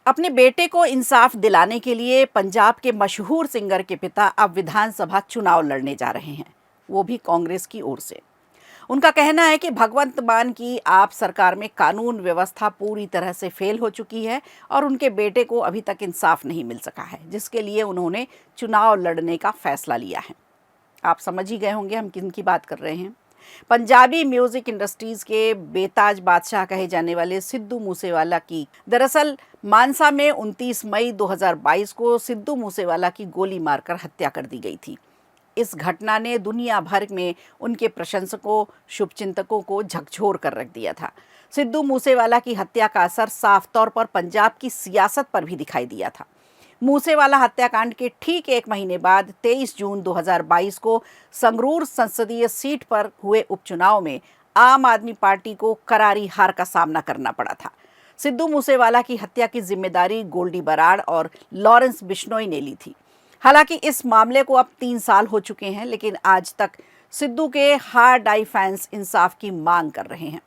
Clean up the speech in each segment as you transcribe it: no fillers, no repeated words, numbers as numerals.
अपने बेटे को इंसाफ दिलाने के लिए पंजाब के मशहूर सिंगर के पिता अब विधानसभा चुनाव लड़ने जा रहे हैं, वो भी कांग्रेस की ओर से। उनका कहना है कि भगवंत मान की आप सरकार में कानून व्यवस्था पूरी तरह से फेल हो चुकी है और उनके बेटे को अभी तक इंसाफ नहीं मिल सका है, जिसके लिए उन्होंने चुनाव लड़ने का फैसला लिया है। आप समझ ही गए होंगे हम किन की बात कर रहे हैं। पंजाबी म्यूजिक इंडस्ट्रीज के बेताज बादशाह कहे जाने वाले सिद्धू मूसेवाला की दरअसल मानसा में 29 मई 2022 को सिद्धू मूसेवाला की गोली मारकर हत्या कर दी गई थी। इस घटना ने दुनिया भर में उनके प्रशंसकों, शुभचिंतकों को झकझोर कर रख दिया था। सिद्धू मूसेवाला की हत्या का असर साफ तौर पर पंजाब की सियासत पर भी दिखाई दिया था। मूसेवाला हत्याकांड के ठीक एक महीने बाद 23 जून 2022 को संगरूर संसदीय सीट पर हुए उपचुनाव में आम आदमी पार्टी को करारी हार का सामना करना पड़ा था। सिद्धू मूसेवाला की हत्या की जिम्मेदारी गोल्डी बराड़ और लॉरेंस बिश्नोई ने ली थी। हालांकि इस मामले को अब 3 साल हो चुके हैं, लेकिन आज तक सिद्धू के हार्ड आई फैंस इंसाफ की मांग कर रहे हैं।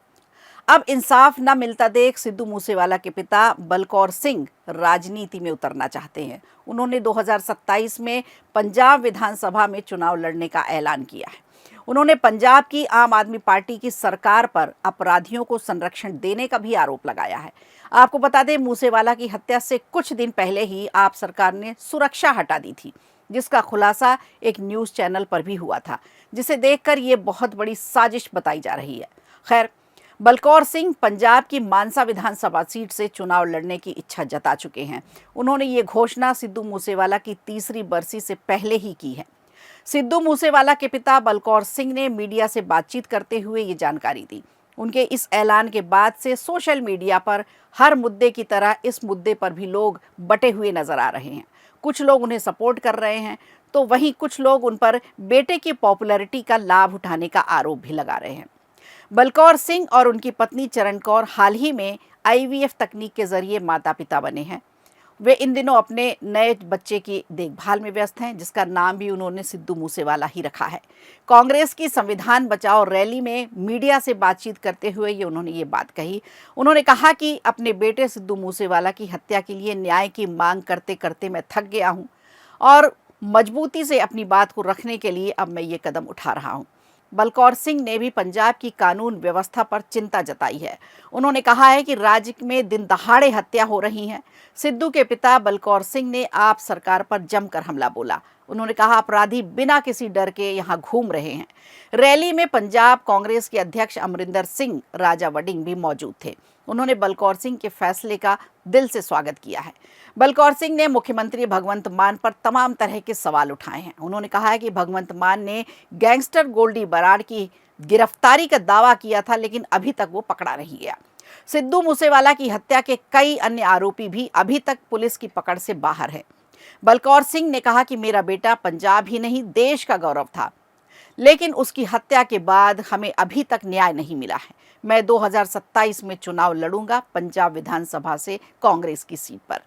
अब इंसाफ न मिलता देख सिद्धू मूसेवाला के पिता बलकौर सिंह राजनीति में उतरना चाहते हैं। उन्होंने 2027 में पंजाब विधानसभा में चुनाव लड़ने का ऐलान किया है। उन्होंने पंजाब की आम आदमी पार्टी की सरकार पर अपराधियों को संरक्षण देने का भी आरोप लगाया है। आपको बता दें, मूसेवाला की हत्या से कुछ दिन पहले ही आप सरकार ने सुरक्षा हटा दी थी, जिसका खुलासा एक न्यूज़ चैनल पर भी हुआ था, जिसे देखकर ये बहुत बड़ी साजिश बताई जा रही है। खैर, बलकौर सिंह पंजाब की मानसा विधानसभा सीट से चुनाव लड़ने की इच्छा जता चुके हैं। उन्होंने ये घोषणा सिद्धू मूसेवाला की तीसरी बरसी से पहले ही की है। सिद्धू मूसेवाला के पिता बलकौर सिंह ने मीडिया से बातचीत करते हुए ये जानकारी दी। उनके इस ऐलान के बाद से सोशल मीडिया पर हर मुद्दे की तरह इस मुद्दे पर भी लोग बटे हुए नजर आ रहे हैं। कुछ लोग उन्हें सपोर्ट कर रहे हैं, तो वहीं कुछ लोग उन पर बेटे की पॉपुलैरिटी का लाभ उठाने का आरोप भी लगा रहे हैं। बलकौर सिंह और उनकी पत्नी चरण कौर हाल ही में IVF तकनीक के जरिए माता पिता बने हैं। वे इन दिनों अपने नए बच्चे की देखभाल में व्यस्त हैं, जिसका नाम भी उन्होंने सिद्धू मूसेवाला ही रखा है। कांग्रेस की संविधान बचाओ रैली में मीडिया से बातचीत करते हुए उन्होंने ये बात कही। उन्होंने कहा कि अपने बेटे सिद्धू मूसेवाला की हत्या के लिए न्याय की मांग करते करते मैं थक गया हूँ और मजबूती से अपनी बात को रखने के लिए अब मैं ये कदम उठा रहा हूँ। बलकौर सिंह ने भी पंजाब की कानून व्यवस्था पर चिंता जताई है। उन्होंने कहा है कि राज्य में दिन दहाड़े हत्या हो रही है। सिद्धू के पिता बलकौर सिंह ने आप सरकार पर जमकर हमला बोला। उन्होंने कहा अपराधी बिना किसी डर के यहाँ घूम रहे हैं। रैली में पंजाब कांग्रेस के अध्यक्ष अमरिंदर सिंह राजा वडिंग भी मौजूद थे। उन्होंने बलकौर सिंह के फैसले का दिल से स्वागत किया है। बलकौर सिंह ने मुख्यमंत्री भगवंत मान पर तमाम तरह के सवाल उठाए हैं। उन्होंने कहा है कि भगवंत मान ने गैंगस्टर गोल्डी बराड़ की गिरफ्तारी का दावा किया था, लेकिन अभी तक वो पकड़ा नहीं गया। सिद्धू मूसेवाला की हत्या के कई अन्य आरोपी भी अभी तक पुलिस की पकड़ से बाहर है। बलकौर सिंह ने कहा कि मेरा बेटा पंजाब ही नहीं देश का गौरव था, लेकिन उसकी हत्या के बाद हमें अभी तक न्याय नहीं मिला है। मैं 2027 में चुनाव लड़ूंगा पंजाब विधानसभा से कांग्रेस की सीट पर,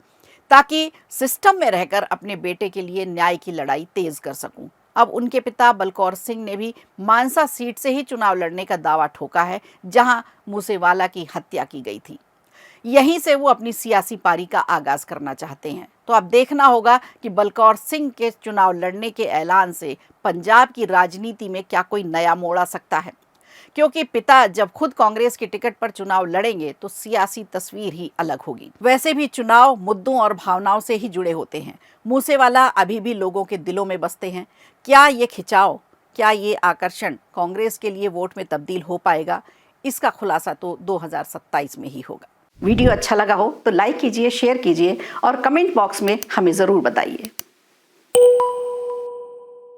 ताकि सिस्टम में रहकर अपने बेटे के लिए न्याय की लड़ाई तेज कर सकूं। अब उनके पिता बलकौर सिंह ने भी मानसा सीट से ही चुनाव लड़ने का दावा ठोका है, जहां मूसेवाला की हत्या की गई थी। यहीं से वो अपनी सियासी पारी का आगाज करना चाहते हैं। तो अब देखना होगा कि बलकौर सिंह के चुनाव लड़ने के ऐलान से पंजाब की राजनीति में क्या कोई नया मोड़ आ सकता है, क्योंकि पिता जब खुद कांग्रेस की टिकट पर चुनाव लड़ेंगे तो सियासी तस्वीर ही अलग होगी। वैसे भी चुनाव मुद्दों और भावनाओं से ही जुड़े होते हैं। मूसेवाला अभी भी लोगों के दिलों में बसते हैं। क्या ये खिंचाव, क्या ये आकर्षण कांग्रेस के लिए वोट में तब्दील हो पाएगा? इसका खुलासा तो 2027 में ही होगा। वीडियो अच्छा लगा हो तो लाइक कीजिए, शेयर कीजिए और कमेंट बॉक्स में हमें ज़रूर बताइए।